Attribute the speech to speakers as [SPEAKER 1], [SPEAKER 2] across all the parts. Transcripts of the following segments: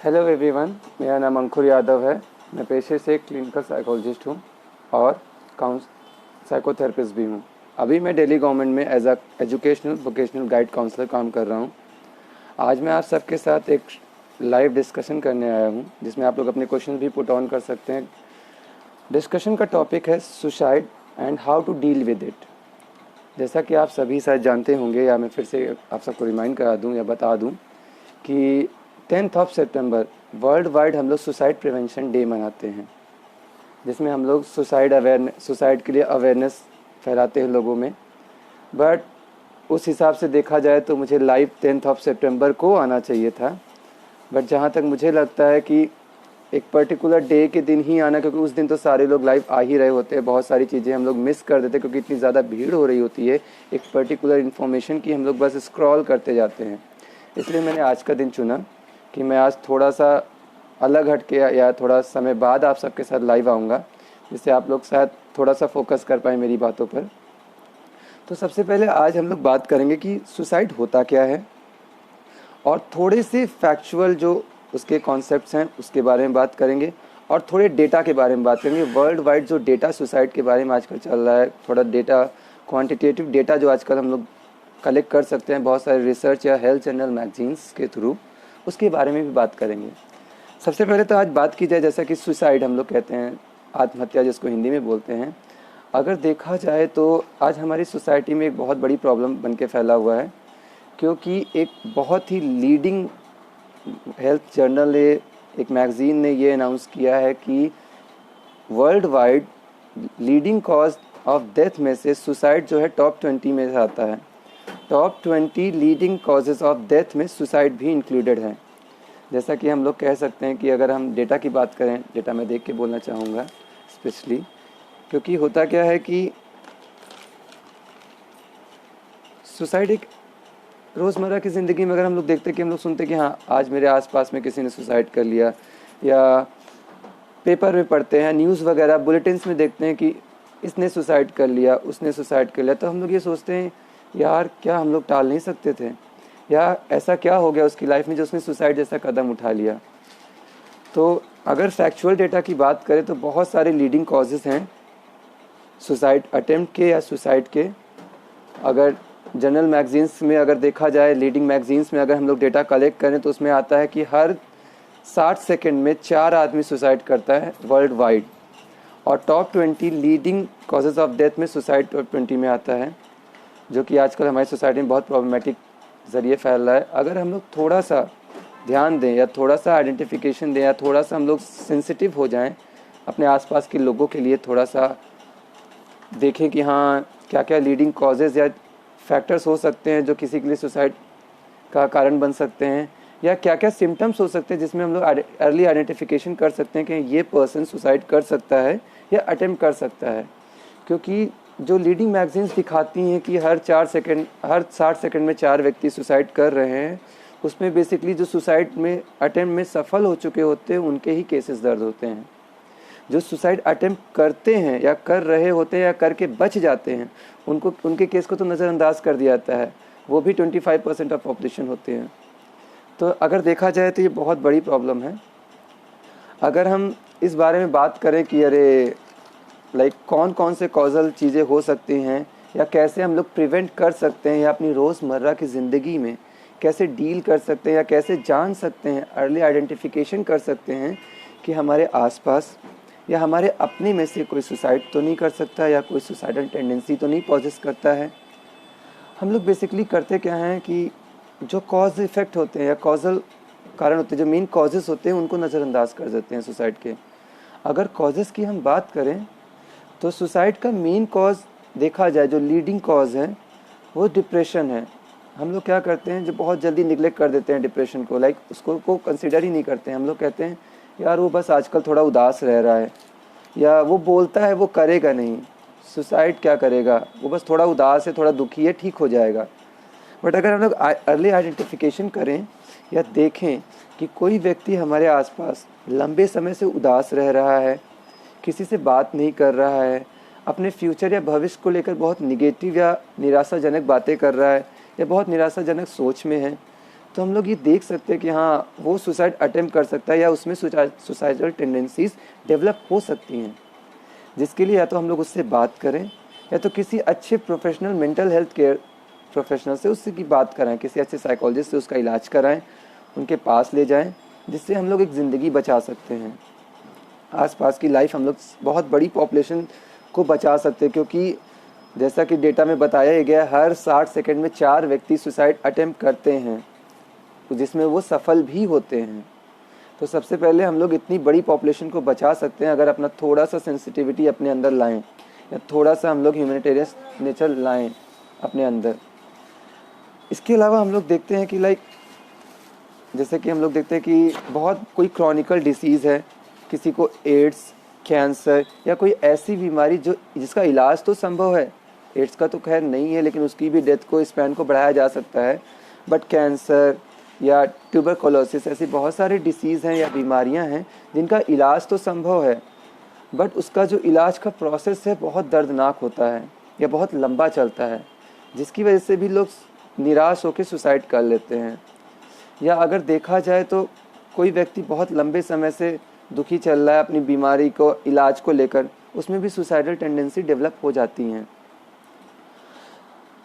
[SPEAKER 1] Hello everyone, मेरा नाम अंकुर यादव है। मैं पेशे से क्लिनिकल साइकोलॉजिस्ट हूँ और साइकोथेरेपिस्ट भी हूँ। अभी मैं दिल्ली गवर्नमेंट में as a educational vocational guide counsellor काम कर रहा हूँ। आज मैं आप सबके साथ एक लाइव डिस्कशन करने आया हूँ जिसमें आप लोग अपने क्वेश्चन भी पुट ऑन कर सकते हैं। डिस्कशन का टॉपिक है suicide and how to deal with it. जैसा कि आप सभी शायद जानते होंगे या मैं फिर से आप सबको रिमाइंड करा दूँ या बता दूँ कि 10 सितंबर वर्ल्ड वाइड हम लोग सुसाइड प्रिवेंशन डे मनाते हैं, जिसमें हम लोग सुसाइड के लिए अवेयरनेस फैलाते हैं लोगों में। बट उस हिसाब से देखा जाए तो मुझे लाइव 10 सितंबर को आना चाहिए था। बट जहाँ तक मुझे लगता है कि एक पर्टिकुलर डे के दिन ही आना, क्योंकि उस दिन तो सारे लोग लाइव आ ही रहे होते हैं। बहुत सारी चीज़ें हम लोग मिस कर देते हैं क्योंकि इतनी ज़्यादा भीड़ हो रही होती है एक पर्टिकुलर इन्फॉर्मेशन की, हम लोग बस स्क्रॉल करते जाते हैं। इसलिए मैंने आज का दिन चुना कि मैं आज थोड़ा सा अलग हट के या थोड़ा समय बाद आप सबके साथ लाइव आऊँगा, जिससे आप लोग शायद थोड़ा सा फोकस कर पाए मेरी बातों पर। तो सबसे पहले आज हम लोग बात करेंगे कि सुसाइड होता क्या है और थोड़े से फैक्चुअल जो उसके कॉन्सेप्ट्स हैं उसके बारे में बात करेंगे और थोड़े डेटा के बारे में बात करेंगे। वर्ल्ड वाइड जो डेटा सुसाइड के बारे में आजकल चल रहा है, थोड़ा डेटा, क्वांटिटेटिव डेटा जो आजकल हम लोग कलेक्ट कर सकते हैं बहुत सारे रिसर्च या हेल्थ जर्नल मैगजीन्स के थ्रू, उसके बारे में भी बात करेंगे। सबसे पहले तो आज बात की जाए, जैसा कि सुसाइड हम लोग कहते हैं, आत्महत्या जिसको हिंदी में बोलते हैं। अगर देखा जाए तो आज हमारी सोसाइटी में एक बहुत बड़ी प्रॉब्लम बन के फैला हुआ है, क्योंकि एक बहुत ही लीडिंग हेल्थ जर्नल ने, एक मैगज़ीन ने ये अनाउंस किया है कि world wide leading cause of death में से सुसाइड जो है टॉप 20 में से आता है। Top 20 leading causes of death में सुसाइड भी इंक्लूडेड है। जैसा कि हम लोग कह सकते हैं कि अगर हम डेटा की बात करें, डेटा मैं देख के बोलना चाहूँगा स्पेशली, क्योंकि होता क्या है कि सुसाइड एक रोज़मर्रा की ज़िंदगी में अगर हम लोग देखते हैं कि हम लोग सुनते हैं कि हाँ आज मेरे आसपास में किसी ने सुसाइड कर लिया, या पेपर में पढ़ते हैं, न्यूज़ वगैरह बुलेटिन्स में देखते हैं कि इसने सुसाइड कर लिया, उसने सुसाइड कर लिया, तो हम लोग ये सोचते हैं यार क्या हम लोग टाल नहीं सकते थे, या ऐसा क्या हो गया उसकी लाइफ में जो उसने सुसाइड जैसा कदम उठा लिया। तो अगर फैक्चुअल डेटा की बात करें तो बहुत सारे लीडिंग कॉजेज़ हैं सुसाइड अटेम्प्ट के या सुसाइड के। अगर जर्नल मैगजीन्स में अगर देखा जाए, लीडिंग मैगजीन्स में अगर हम लोग डेटा कलेक्ट करें तो उसमें आता है कि हर 60 सेकंड में 4 आदमी सुसाइड करता है वर्ल्ड वाइड। और top 20 leading causes of death में सुसाइड टॉप 20 में आता है, जो कि आजकल हमारी सोसाइटी में बहुत प्रॉब्लमेटिक ज़रिए फैल रहा है। अगर हम लोग थोड़ा सा ध्यान दें या थोड़ा सा आइडेंटिफिकेशन दें या थोड़ा सा हम लोग सेंसिटिव हो जाएं अपने आसपास के लोगों के लिए, थोड़ा सा देखें कि हाँ क्या क्या लीडिंग कॉजेज़ या फैक्टर्स हो सकते हैं जो किसी के लिए सुसाइड का कारण बन सकते हैं, या क्या क्या सिम्टम्स हो सकते हैं जिसमें हम लोग अर्ली आइडेंटिफिकेशन कर सकते हैं कि ये पर्सन सुसाइड कर सकता है या अटेम्प्ट कर सकता है। क्योंकि जो लीडिंग मैगजीन्स दिखाती हैं कि हर 60 सेकंड में 4 व्यक्ति सुसाइड कर रहे हैं, उसमें बेसिकली जो सुसाइड में अटेम्प्ट में सफल हो चुके होते हैं उनके ही केसेस दर्ज होते हैं। जो सुसाइड अटेम्प्ट करते हैं या कर रहे होते हैं या करके बच जाते हैं, उनके केस को तो नज़रअंदाज कर दिया जाता है। वो भी 25% ऑफ पॉपुलेशन होते हैं। तो अगर देखा जाए तो ये बहुत बड़ी प्रॉब्लम है। अगर हम इस बारे में बात करें कि अरे कौन कौन से कॉजल चीज़ें हो सकती हैं या कैसे हम लोग प्रिवेंट कर सकते हैं या अपनी रोज़मर्रा की ज़िंदगी में कैसे डील कर सकते हैं या कैसे जान सकते हैं, अर्ली आइडेंटिफिकेशन कर सकते हैं कि हमारे आसपास या हमारे अपने में से कोई सुसाइड तो नहीं कर सकता या कोई सुसाइडल टेंडेंसी तो नहीं पॉजेस करता है। हम लोग बेसिकली करते क्या हैं कि जो कॉज इफ़ेक्ट होते हैं या कॉजल कारण होते हैं, जो मेन कॉजेज़ होते हैं, उनको नज़रअंदाज कर देते हैं सुसाइड के। अगर कॉजेज़ की हम बात करें तो सुसाइड का मेन कॉज देखा जाए, जो लीडिंग कॉज है वो डिप्रेशन है। हम लोग क्या करते हैं, जो बहुत जल्दी निगलेक्ट कर देते हैं डिप्रेशन को, उसको कंसिडर ही नहीं करते हैं। हम लोग कहते हैं यार वो बस आजकल थोड़ा उदास रह रहा है, या वो बोलता है वो करेगा नहीं, सुसाइड क्या करेगा, वो बस थोड़ा उदास है, थोड़ा दुखी है, ठीक हो जाएगा। बट अगर हम लोग अर्ली आइडेंटिफिकेशन करें या देखें कि कोई व्यक्ति हमारे आसपास लंबे समय से उदास रह रहा है, किसी से बात नहीं कर रहा है, अपने फ्यूचर या भविष्य को लेकर बहुत निगेटिव या निराशाजनक बातें कर रहा है या बहुत निराशाजनक सोच में है, तो हम लोग ये देख सकते हैं कि हाँ वो सुसाइड अटेम्प्ट कर सकता है या उसमें सुसाइडल टेंडेंसीज डेवलप हो सकती हैं, जिसके लिए या तो हम लोग उससे बात करें या तो किसी अच्छे professional mental health care professional से उससे की बात कराएं, किसी अच्छे साइकोलॉजिस्ट से उसका इलाज कराएं, उनके पास ले जाएं, जिससे हम लोग एक ज़िंदगी बचा सकते हैं। आसपास की लाइफ हम लोग बहुत बड़ी पॉपुलेशन को बचा सकते हैं, क्योंकि जैसा कि डेटा में बताया ही गया, हर 60 सेकंड में 4 व्यक्ति सुसाइड अटेम्प्ट करते हैं, जिसमें वो सफल भी होते हैं। तो सबसे पहले हम लोग इतनी बड़ी पॉपुलेशन को बचा सकते हैं अगर अपना थोड़ा सा सेंसिटिविटी अपने अंदर लाएं या थोड़ा सा हम लोग ह्यूमैनिटेरियन नेचर लाएं अपने अंदर। इसके अलावा हम लोग देखते हैं कि जैसे कि हम लोग देखते हैं कि बहुत कोई क्रॉनिकल डिसीज़ है, किसी को एड्स, कैंसर या कोई ऐसी बीमारी जिसका इलाज तो संभव है, एड्स का तो खैर नहीं है लेकिन उसकी भी डेथ को स्पैन को बढ़ाया जा सकता है, बट कैंसर या ट्यूबरकुलोसिस ऐसी बहुत सारे डिसीज़ हैं या बीमारियां हैं जिनका इलाज तो संभव है, बट उसका जो इलाज का प्रोसेस है बहुत दर्दनाक होता है या बहुत लंबा चलता है, जिसकी वजह से भी लोग निराश होकर सुसाइड कर लेते हैं। या अगर देखा जाए तो कोई व्यक्ति बहुत लंबे समय से दुखी चल रहा है अपनी बीमारी को इलाज को लेकर, उसमें भी सुसाइडल टेंडेंसी डेवलप हो जाती हैं।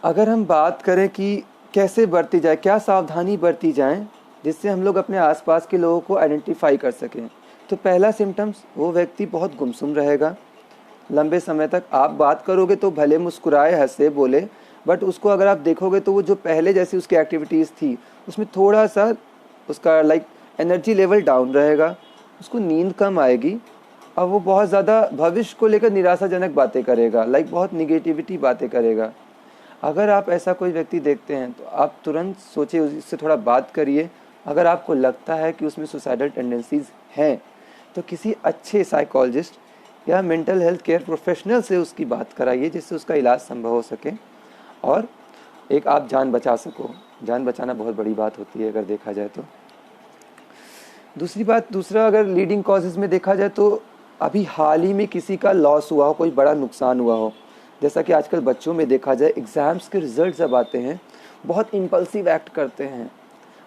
[SPEAKER 1] अगर हम बात करें कि कैसे बरती जाए, क्या सावधानी बरती जाए जिससे हम लोग अपने आसपास के लोगों को आइडेंटिफाई कर सकें, तो पहला सिम्टम्स, वो व्यक्ति बहुत गुमसुम रहेगा लंबे समय तक। आप बात करोगे तो भले मुस्कुराए, हंसे, बोले, बट उसको अगर आप देखोगे तो वो जो पहले जैसी उसकी एक्टिविटीज़ थी उसमें थोड़ा सा उसका एनर्जी लेवल डाउन रहेगा, उसको नींद कम आएगी और वो बहुत ज़्यादा भविष्य को लेकर निराशाजनक बातें करेगा, बहुत निगेटिविटी बातें करेगा। अगर आप ऐसा कोई व्यक्ति देखते हैं तो आप तुरंत सोचिए, उससे थोड़ा बात करिए। अगर आपको लगता है कि उसमें सुसाइडल टेंडेंसीज़ हैं तो किसी अच्छे साइकोलॉजिस्ट या मेंटल हेल्थ केयर प्रोफेशनल से उसकी बात कराइए, जिससे उसका इलाज संभव हो सके और एक आप जान बचा सको। जान बचाना बहुत बड़ी बात होती है अगर देखा जाए तो। दूसरा अगर लीडिंग कॉजेज़ में देखा जाए तो अभी हाल ही में किसी का लॉस हुआ हो, कोई बड़ा नुकसान हुआ हो, जैसा कि आजकल बच्चों में देखा जाए, एग्ज़ाम्स के रिज़ल्ट जब आते हैं बहुत इम्पल्सिव एक्ट करते हैं,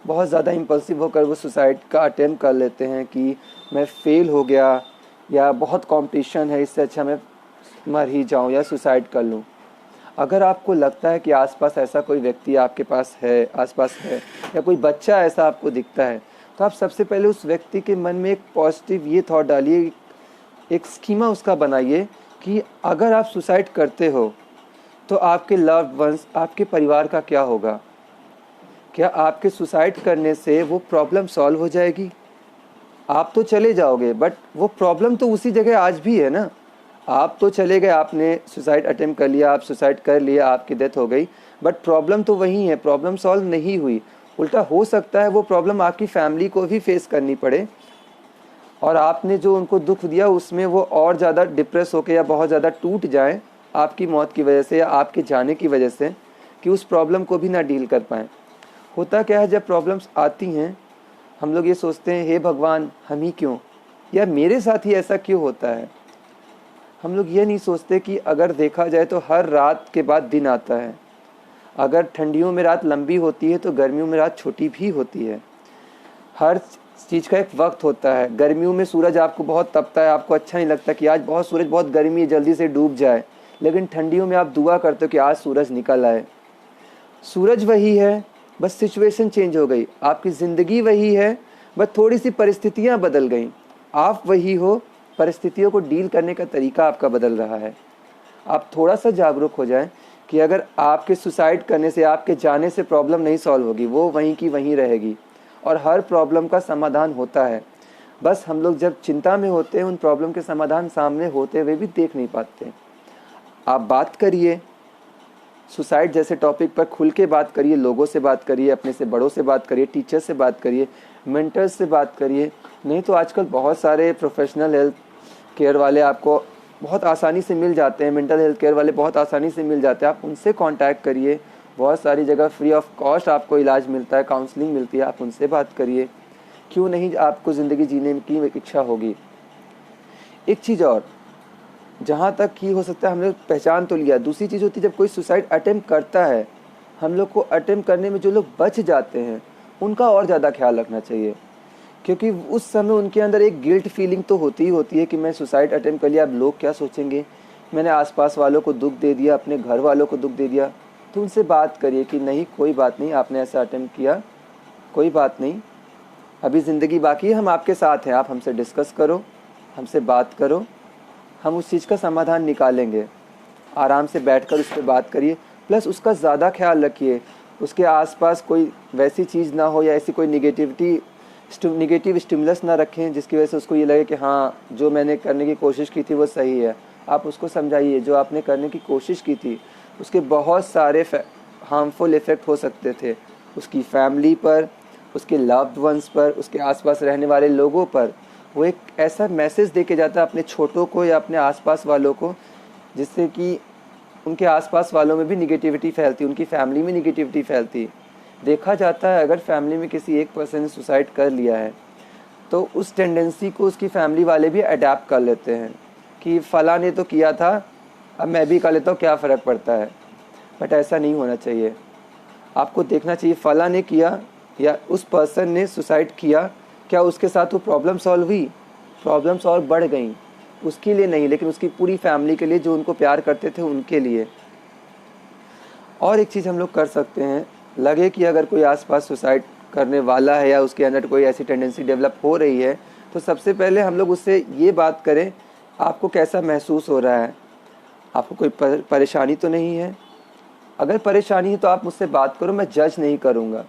[SPEAKER 1] बहुत ज़्यादा इम्पल्सिव होकर वो सुसाइड का अटेम्प्ट कर लेते हैं कि मैं फ़ेल हो गया या बहुत कंपटीशन है, इससे अच्छा मैं मर ही जाऊं या सुसाइड कर लूं। अगर आपको लगता है कि आसपास ऐसा कोई व्यक्ति आपके पास है, आसपास है, या कोई बच्चा ऐसा आपको दिखता है, तो आप सबसे पहले उस व्यक्ति के मन में एक पॉजिटिव ये थॉट डालिए, एक स्कीमा उसका बनाइए कि अगर आप सुसाइड करते हो तो आपके लव्ड वंस, आपके परिवार का क्या होगा। क्या आपके सुसाइड करने से वो प्रॉब्लम सॉल्व हो जाएगी? आप तो चले जाओगे बट वो प्रॉब्लम तो उसी जगह आज भी है ना। आप तो चले गए, आपने सुसाइड अटेम्प्ट कर लिया, आप सुसाइड कर लिया, आपकी डेथ हो गई, बट प्रॉब्लम तो वही है, प्रॉब्लम सॉल्व नहीं हुई। उल्टा हो सकता है वो प्रॉब्लम आपकी फैमिली को भी फेस करनी पड़े और आपने जो उनको दुख दिया उसमें वो और ज़्यादा डिप्रेस होकर या बहुत ज़्यादा टूट जाएं आपकी मौत की वजह से या आपके जाने की वजह से, कि उस प्रॉब्लम को भी ना डील कर पाएँ। होता क्या है, जब प्रॉब्लम्स आती हैं हम लोग ये सोचते हैं, हे भगवान हम ही क्यों, या मेरे साथ ही ऐसा क्यों होता है। हम लोग ये नहीं सोचते कि अगर देखा जाए तो हर रात के बाद दिन आता है। अगर ठंडियों में रात लंबी होती है तो गर्मियों में रात छोटी भी होती है। हर चीज़ का एक वक्त होता है। गर्मियों में सूरज आपको बहुत तपता है, आपको अच्छा नहीं लगता कि आज बहुत सूरज, बहुत गर्मी है, जल्दी से डूब जाए, लेकिन ठंडियों में आप दुआ करते हो कि आज सूरज निकल आए। सूरज वही है, बस सिचुएशन चेंज हो गई। आपकी ज़िंदगी वही है, बस थोड़ी सी परिस्थितियाँ बदल गई। आप वही हो, परिस्थितियों को डील करने का तरीका आपका बदल रहा है। आप थोड़ा सा जागरूक हो जाएं कि अगर आपके सुसाइड करने से, आपके जाने से प्रॉब्लम नहीं सॉल्व होगी, वो वहीं की वहीं रहेगी और हर प्रॉब्लम का समाधान होता है। बस हम लोग जब चिंता में होते हैं उन प्रॉब्लम के समाधान सामने होते हुए भी देख नहीं पाते। आप बात करिए, सुसाइड जैसे टॉपिक पर खुल के बात करिए, लोगों से बात करिए, अपने से बड़ों से बात करिए, टीचर से बात करिए, मेंटर्स से बात करिए। नहीं तो आजकल बहुत सारे प्रोफेशनल हेल्थ केयर वाले आपको बहुत आसानी से मिल जाते हैं, मेंटल हेल्थ केयर वाले बहुत आसानी से मिल जाते हैं। आप उनसे कांटेक्ट करिए, बहुत सारी जगह फ्री ऑफ कॉस्ट आपको इलाज मिलता है, काउंसलिंग मिलती है, आप उनसे बात करिए। क्यों नहीं, आपको ज़िंदगी जीने की इच्छा होगी। एक चीज़ और, जहाँ तक कि हो सकता है हम लोग पहचान तो लिया, दूसरी चीज़ होती है जब कोई सुसाइड अटेम्प्ट करता है, हम लोग को अटेम्प्ट करने में जो लोग बच जाते हैं उनका और ज़्यादा ख्याल रखना चाहिए, क्योंकि उस समय उनके अंदर एक गिल्ट फीलिंग तो होती ही होती है कि मैं सुसाइड अटेम्प्ट कर लिया, अब लोग क्या सोचेंगे, मैंने आसपास वालों को दुख दे दिया, अपने घर वालों को दुख दे दिया। तो उनसे बात करिए कि नहीं, कोई बात नहीं, आपने ऐसा अटेम्प्ट किया, कोई बात नहीं, अभी ज़िंदगी बाकी है, हम आपके साथ हैं, आप हमसे डिस्कस करो, हमसे बात करो, हम उस चीज़ का समाधान निकालेंगे। आराम से बैठकर उस पर बात करिए, प्लस उसका ज़्यादा ख्याल रखिए, उसके आसपास कोई वैसी चीज़ ना हो या ऐसी कोई निगेटिव स्टिमुलस ना रखें जिसकी वजह से उसको ये लगे कि हाँ, जो मैंने करने की कोशिश की थी वो सही है। आप उसको समझाइए जो आपने करने की कोशिश की थी उसके बहुत सारे हार्मफुल इफ़ेक्ट हो सकते थे, उसकी फैमिली पर, उसके लव्ड वंस पर, उसके आसपास रहने वाले लोगों पर। वो एक ऐसा मैसेज दे के जाता है अपने छोटों को या अपने आसपास वालों को, जिससे कि उनके आसपास वालों में भी निगेटिविटी फैलती, उनकी फैमिली में निगेटिविटी फैलती। देखा जाता है अगर फैमिली में किसी एक पर्सन ने सुसाइड कर लिया है तो उस टेंडेंसी को उसकी फैमिली वाले भी अडेप्ट कर लेते हैं कि फ़लाँ ने तो किया था, अब मैं भी कर लेता हूँ, क्या फ़र्क पड़ता है। बट ऐसा नहीं होना चाहिए। आपको देखना चाहिए फ़लाँ ने किया या उस पर्सन ने सुसाइड किया, क्या उसके साथ वो प्रॉब्लम सॉल्व हुई, प्रॉब्लम्स और बढ़ गई, उसके लिए नहीं लेकिन उसकी पूरी फैमिली के लिए, जो उनको प्यार करते थे उनके लिए। और एक चीज़ हम लोग कर सकते हैं, लगे कि अगर कोई आसपास सुसाइड करने वाला है या उसके अंदर कोई ऐसी टेंडेंसी डेवलप हो रही है, तो सबसे पहले हम लोग उससे ये बात करें, आपको कैसा महसूस हो रहा है, आपको कोई परेशानी तो नहीं है। अगर परेशानी है तो आप मुझसे बात करो, मैं जज नहीं करूँगा।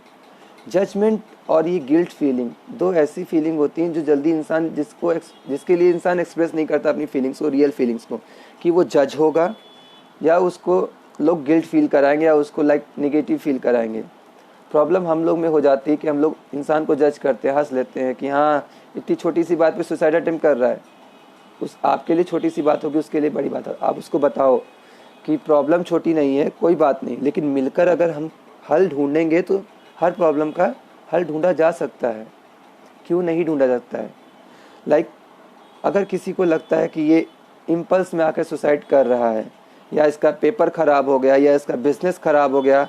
[SPEAKER 1] जजमेंट और ये गिल्ट फीलिंग, दो ऐसी फीलिंग होती हैं जो जल्दी इंसान जिसके लिए इंसान एक्सप्रेस नहीं करता अपनी फीलिंग्स को, रियल फीलिंग्स को, कि वो जज होगा या उसको लोग गिल्ट फील कराएंगे या उसको नेगेटिव फील कराएंगे। प्रॉब्लम हम लोग में हो जाती है कि हम लोग इंसान को जज करते हैं, हंस लेते हैं कि हाँ, इतनी छोटी सी बात पे सुसाइड अटेम्प्ट कर रहा है। उस आपके लिए छोटी सी बात होगी, उसके लिए बड़ी बात है। आप उसको बताओ कि प्रॉब्लम छोटी नहीं है, कोई बात नहीं, लेकिन मिलकर अगर हम हल ढूंढेंगे तो हर प्रॉब्लम का हल ढूंढा जा सकता है। क्यों नहीं ढूंढा जाता है? अगर किसी को लगता है कि ये इम्पल्स में आकर सुसाइड कर रहा है, या इसका पेपर ख़राब हो गया, या इसका बिज़नेस ख़राब हो गया,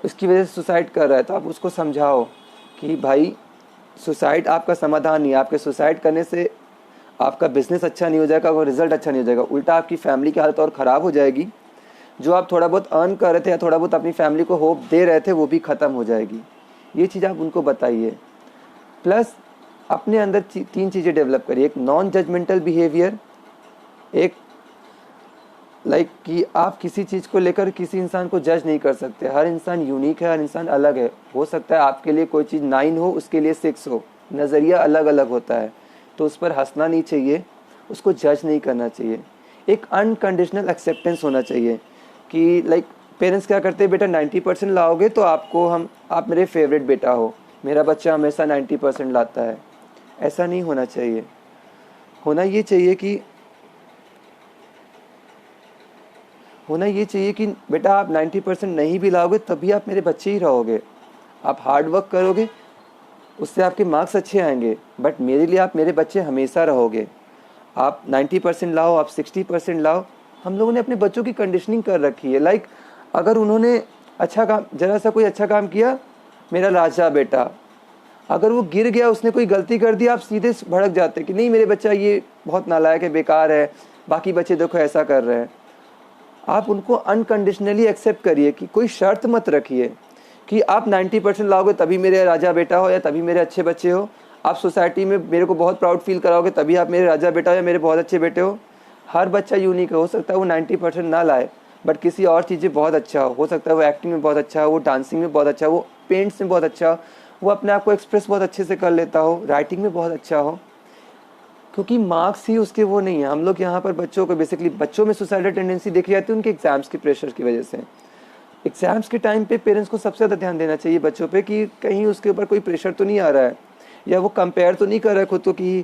[SPEAKER 1] उसकी वजह से सुसाइड कर रहा है, तो आप उसको समझाओ कि भाई, सुसाइड आपका समाधान नहीं है। आपके सुसाइड करने से आपका बिज़नेस अच्छा नहीं हो जाएगा, वो रिज़ल्ट अच्छा नहीं हो जाएगा, उल्टा आपकी फैमिली की हालत और ख़राब हो जाएगी। जो आप थोड़ा बहुत अर्न कर रहे थे या थोड़ा बहुत अपनी फैमिली को होप दे रहे थे, वो भी ख़त्म हो जाएगी। ये चीज़ आप उनको बताइए। प्लस अपने अंदर 3 चीज़ें डेवलप करिए। एक नॉन जजमेंटल बिहेवियर, एक कि आप किसी चीज़ को लेकर किसी इंसान को जज नहीं कर सकते। हर इंसान यूनिक है, हर इंसान अलग है। हो सकता है आपके लिए कोई चीज़ 9 हो, उसके लिए 6 हो, नज़रिया अलग अलग होता है, तो उस पर हंसना नहीं चाहिए, उसको जज नहीं करना चाहिए। एक अनकंडीशनल एक्सेप्टेंस होना चाहिए कि पेरेंट्स क्या करते हैं, बेटा 90% लाओगे तो आप मेरे फेवरेट बेटा हो, मेरा बच्चा हमेशा 90% लाता है। ऐसा नहीं होना चाहिए। होना ये चाहिए कि बेटा आप 90% नहीं भी लाओगे तभी आप मेरे बच्चे ही रहोगे। आप हार्ड वर्क करोगे, उससे आपके मार्क्स अच्छे आएंगे, बट मेरे लिए आप मेरे बच्चे हमेशा रहोगे। आप 90% लाओ, आप 60% लाओ। हम लोगों ने अपने बच्चों की कंडीशनिंग कर रखी है। अगर उन्होंने ज़रा सा कोई अच्छा काम किया, मेरा राजा बेटा। अगर वो गिर गया, उसने कोई गलती कर दी, आप सीधे भड़क जाते कि नहीं, मेरे बच्चा ये बहुत नालायक है, बेकार है, बाकी बच्चे देखो ऐसा कर रहे हैं। आप उनको अनकंडीशनली एक्सेप्ट करिए, कि कोई शर्त मत रखिए कि आप 90% लाओगे तभी मेरे राजा बेटा हो या तभी मेरे अच्छे बच्चे हो। आप सोसाइटी में मेरे को बहुत प्राउड फील कराओगे तभी आप मेरे राजा बेटा हो या मेरे बहुत अच्छे बेटे हो। हर बच्चा यूनिक है। हो सकता है वो 90% ना लाए, बट किसी और चीज़ें बहुत अच्छा हो सकता है वो एक्टिंग में बहुत अच्छा हो, वो डांसिंग में बहुत अच्छा हो, वो पेंट्स में बहुत अच्छा हो, वो अपने आप को एक्सप्रेस बहुत अच्छे से कर लेता हो, राइटिंग में बहुत अच्छा हो। क्योंकि मार्क्स ही उसके वो नहीं है। हम लोग यहाँ पर बच्चों को बेसिकली, बच्चों में सुसाइडल टेंडेंसी देखी जाती है उनके एग्जाम्स के प्रेशर की वजह से। एग्जाम्स के टाइम पे पेरेंट्स को सबसे ज़्यादा ध्यान देना चाहिए बच्चों पे, कि कहीं उसके ऊपर कोई प्रेशर तो नहीं आ रहा है, या वो कंपेयर तो नहीं कर रहा है खुद को कि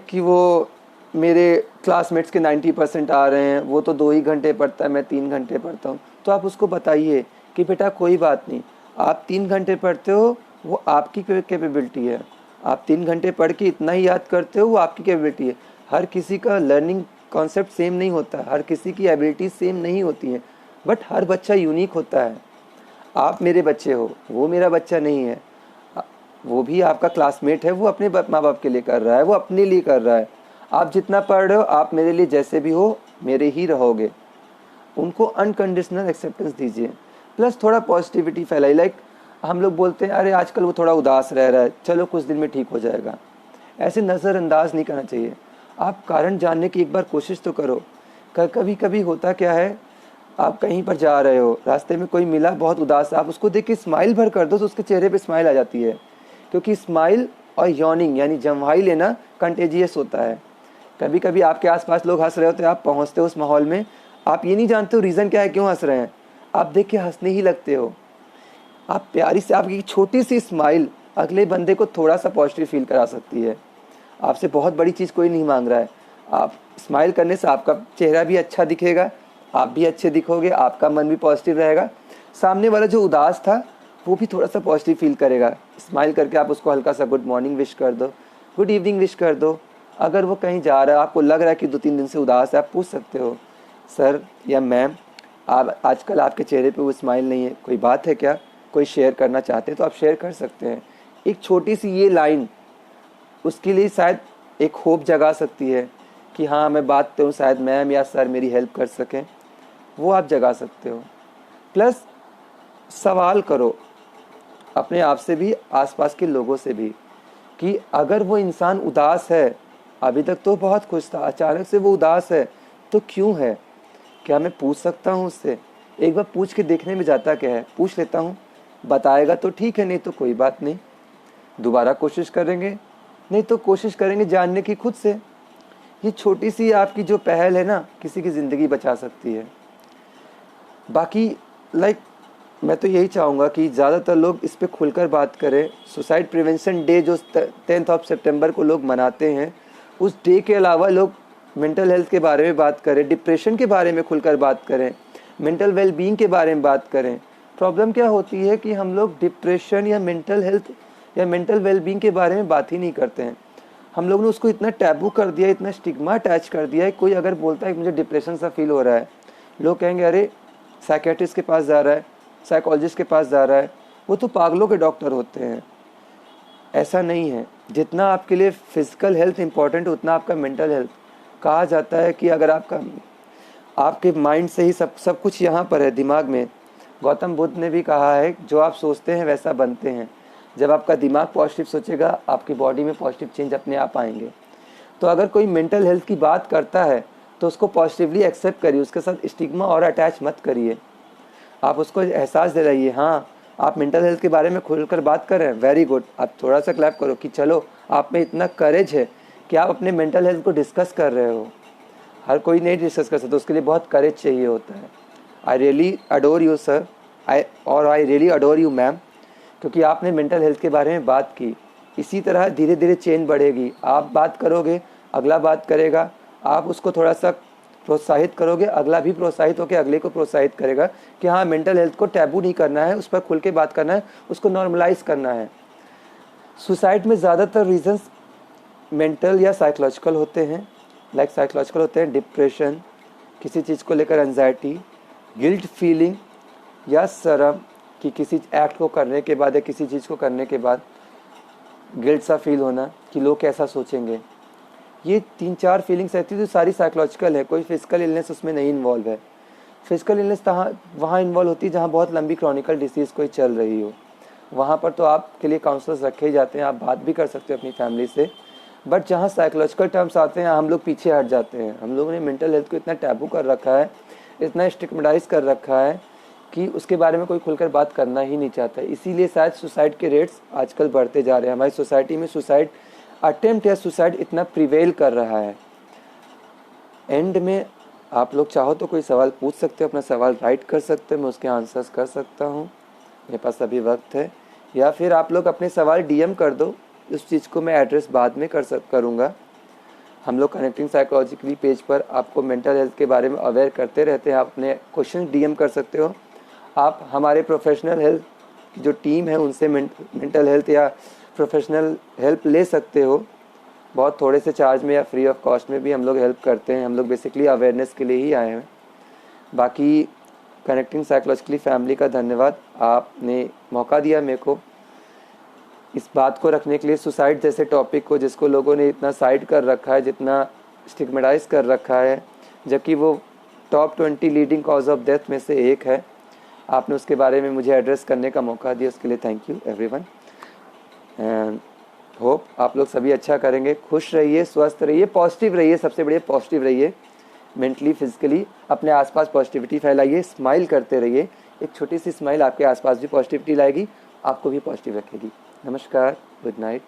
[SPEAKER 1] कि वो मेरे क्लासमेट्स के 90% आ रहे हैं, वो तो 2 ही घंटे पढ़ता है, मैं 3 घंटे पढ़ता हूँ। तो आप उसको बताइए कि बेटा कोई बात नहीं, आप 3 घंटे पढ़ते हो, वो आपकी कैपेबिलिटी है। आप 3 घंटे पढ़ के इतना ही याद करते हो, वो आपकी कैपेबिलिटी है। हर किसी का लर्निंग कॉन्सेप्ट सेम नहीं होता, हर किसी की एबिलिटी सेम नहीं होती है, बट हर बच्चा यूनिक होता है। आप मेरे बच्चे हो, वो मेरा बच्चा नहीं है। वो भी आपका क्लासमेट है, वो अपने माँ बाप के लिए कर रहा है, वो अपने लिए कर रहा है। आप जितना पढ़ रहे हो, आप मेरे लिए जैसे भी हो मेरे ही रहोगे। उनको अनकंडीशनल एक्सेप्टेंस दीजिए, प्लस थोड़ा पॉजिटिविटी फैलाई। लाइक हम लोग बोलते हैं अरे आजकल वो थोड़ा उदास रह रहा है, चलो कुछ दिन में ठीक हो जाएगा। ऐसे नज़रअंदाज नहीं करना चाहिए। आप कारण जानने की एक बार कोशिश तो करो। कभी कभी होता क्या है, आप कहीं पर जा रहे हो, रास्ते में कोई मिला बहुत उदास, आप उसको देख के स्माइल भर कर दो तो उसके चेहरे पे स्माइल आ जाती है। क्योंकि स्माइल और यॉर्निंग यानी जम्हाई लेना कंटेजियस होता है। कभी कभी आपके आसपास लोग हंस रहे होते हैं, आप पहुंचते हो उस माहौल में, आप ये नहीं जानते हो रीज़न क्या है, क्यों हंस रहे हैं, आप देख के हंसने ही लगते हो। आप प्यारी से, आपकी छोटी सी स्माइल अगले बंदे को थोड़ा सा पॉजिटिव फील करा सकती है। आपसे बहुत बड़ी चीज़ कोई नहीं मांग रहा है। आप स्माइल करने से आपका चेहरा भी अच्छा दिखेगा, आप भी अच्छे दिखोगे, आपका मन भी पॉजिटिव रहेगा। सामने वाला जो उदास था वो भी थोड़ा सा पॉजिटिव फील करेगा। स्माइल करके आप उसको हल्का सा गुड मॉर्निंग विश कर दो, गुड इवनिंग विश कर दो। अगर वो कहीं जा रहा है, आपको लग रहा है कि 2-3 दिन से उदास है, आप पूछ सकते हो, सर या मैम आप आजकल आपके चेहरे पे वो स्माइल नहीं है, कोई बात है क्या? कोई शेयर करना चाहते हैं तो आप शेयर कर सकते हैं। एक छोटी सी ये लाइन उसके लिए शायद एक होप जगा सकती है कि हाँ मैं बात करूँ, शायद मैम या सर मेरी हेल्प कर सकें, वो आप जगा सकते हो। प्लस सवाल करो अपने आप से भी, आसपास के लोगों से भी, कि अगर वो इंसान उदास है, अभी तक तो बहुत खुश था, अचानक से वो उदास है तो क्यों है? क्या मैं पूछ सकता हूँ उससे? एक बार पूछ के देखने में जाता क्या है, पूछ लेता हूँ, बताएगा तो ठीक है, नहीं तो कोई बात नहीं, दोबारा कोशिश करेंगे, नहीं तो कोशिश करेंगे जानने की खुद से। ये छोटी सी आपकी जो पहल है ना, किसी की ज़िंदगी बचा सकती है। बाकी मैं तो यही चाहूँगा कि ज़्यादातर लोग इस पे खुलकर बात करें। सुसाइड प्रिवेंशन डे जो 10 सितंबर को लोग मनाते हैं, उस डे के अलावा लोग मेंटल हेल्थ के बारे में बात करें, डिप्रेशन के बारे में खुलकर बात करें, मेंटल वेलबींग के बारे में बात करें। प्रॉब्लम क्या होती है कि हम लोग डिप्रेशन या मेंटल हेल्थ या मेंटल वेलबींग के बारे में बात ही नहीं करते हैं। हम लोग ने उसको इतना टैबू कर दिया, इतना स्टिग्मा अटैच कर दिया है। कोई अगर बोलता है कि मुझे डिप्रेशन सा फील हो रहा है, लोग कहेंगे अरे साइकेट्रिस्ट के पास जा रहा है, साइकोलॉजिस्ट के पास जा रहा है, वो तो पागलों के डॉक्टर होते हैं। ऐसा नहीं है। जितना आपके लिए फिजिकल हेल्थ इंपॉर्टेंट, उतना आपका मेंटल हेल्थ। कहा जाता है कि अगर आपके माइंड से ही सब कुछ यहाँ पर है, दिमाग में। गौतम बुद्ध ने भी कहा है जो आप सोचते हैं वैसा बनते हैं। जब आपका दिमाग पॉजिटिव सोचेगा, आपकी बॉडी में पॉजिटिव चेंज अपने आप आएंगे। तो अगर कोई मेंटल हेल्थ की बात करता है तो उसको पॉजिटिवली एक्सेप्ट करिए, उसके साथ स्टिग्मा और अटैच मत करिए। आप उसको एहसास दिलाइए, हाँ आप मेंटल हेल्थ के बारे में खुलकर बात कर रहे हैं, वेरी गुड। आप थोड़ा सा क्लैप करो कि चलो आप में इतना करेज है कि आप अपने मेंटल हेल्थ को डिस्कस कर रहे हो। हर कोई नहीं डिस्कस कर सकता, उसके लिए बहुत करेज चाहिए होता है। I really adore you sir, I really adore you ma'am, क्योंकि आपने मेंटल हेल्थ के बारे में बात की। इसी तरह धीरे धीरे चेन बढ़ेगी। आप बात करोगे, अगला बात करेगा, आप उसको थोड़ा सा प्रोत्साहित करोगे, अगला भी प्रोत्साहित होकर अगले को प्रोत्साहित करेगा कि हाँ मेंटल हेल्थ को टैबू नहीं करना है, उस पर खुल के बात करना है, उसको नॉर्मलाइज करना है। सुसाइड में ज़्यादातर रीजंस मेंटल या साइकोलॉजिकल होते हैं। साइकोलॉजिकल होते हैं डिप्रेशन, किसी चीज़ को लेकर एंजाइटी, गिल्ट फीलिंग या शर्म कि किसी एक्ट को करने के बाद या किसी चीज़ को करने के बाद गिल्ट सा फील होना कि लोग कैसा सोचेंगे। ये 3-4 फीलिंग्स रहती है जो सारी साइकोलॉजिकल है, कोई फिजिकल इलनेस उसमें नहीं इन्वॉल्व है। फिजिकल इलनेस वहाँ इन्वॉल्व होती है जहाँ बहुत लंबी क्रॉनिकल डिसीज़ कोई चल रही हो, वहाँ पर तो आपके लिए काउंसलर्स रखे ही जाते हैं, आप बात भी कर सकते हो अपनी फैमिली से। बट जहाँ साइकोलॉजिकल टर्म्स आते हैं हम लोग पीछे हट जाते हैं। हम लोगों ने मेंटल हेल्थ को इतना टैबू कर रखा है, इतना स्टिग्मेटाइज कर रखा है कि उसके बारे में कोई खुलकर बात करना ही नहीं चाहता। इसीलिए शायद सुसाइड के रेट्स आजकल बढ़ते जा रहे हैं। हमारी सोसाइटी में सुसाइड अटेम्प्ट या सुसाइड इतना प्रिवेल कर रहा है। एंड में आप लोग चाहो तो कोई सवाल पूछ सकते हो, अपना सवाल राइट कर सकते हो, मैं उसके आंसर्स कर सकता हूँ, मेरे पास अभी वक्त है। या फिर आप लोग अपने सवाल डीएम कर दो, उस चीज़ को मैं एड्रेस बाद में करूँगा। हम लोग कनेक्टिंग साइकोलॉजिकली पेज पर आपको मेंटल हेल्थ के बारे में अवेयर करते रहते हैं। आप अपने क्वेश्चन डीएम कर सकते हो। आप हमारे प्रोफेशनल हेल्थ की जो टीम है उनसे मेंटल हेल्थ या प्रोफेशनल हेल्प ले सकते हो। बहुत थोड़े से चार्ज में या फ्री ऑफ कॉस्ट में भी हम लोग हेल्प करते हैं। हम लोग बेसिकली अवेयरनेस के लिए ही आए हैं। बाकी कनेक्टिंग साइकोलॉजिकली फैमिली का धन्यवाद, आपने मौका दिया मेरे को इस बात को रखने के लिए, सुसाइड जैसे टॉपिक को जिसको लोगों ने इतना साइड कर रखा है, जितना स्टिग्मेटाइज कर रखा है, जबकि वो top 20 leading cause of death में से एक है। आपने उसके बारे में मुझे एड्रेस करने का मौका दिया, उसके लिए thank you everyone. And hope आप लोग सभी अच्छा करेंगे। खुश रहिए, स्वस्थ रहिए, पॉजिटिव रहिए, सबसे बढ़िया पॉजिटिव रहिए, मेंटली फिजिकली अपने आसपास पॉजिटिविटी फैलाइए, स्माइल करते रहिए। एक छोटी सी स्माइल आपके आसपास भी पॉजिटिविटी लाएगी, आपको भी पॉजिटिव रखेगी। नमस्कार, गुड नाइट।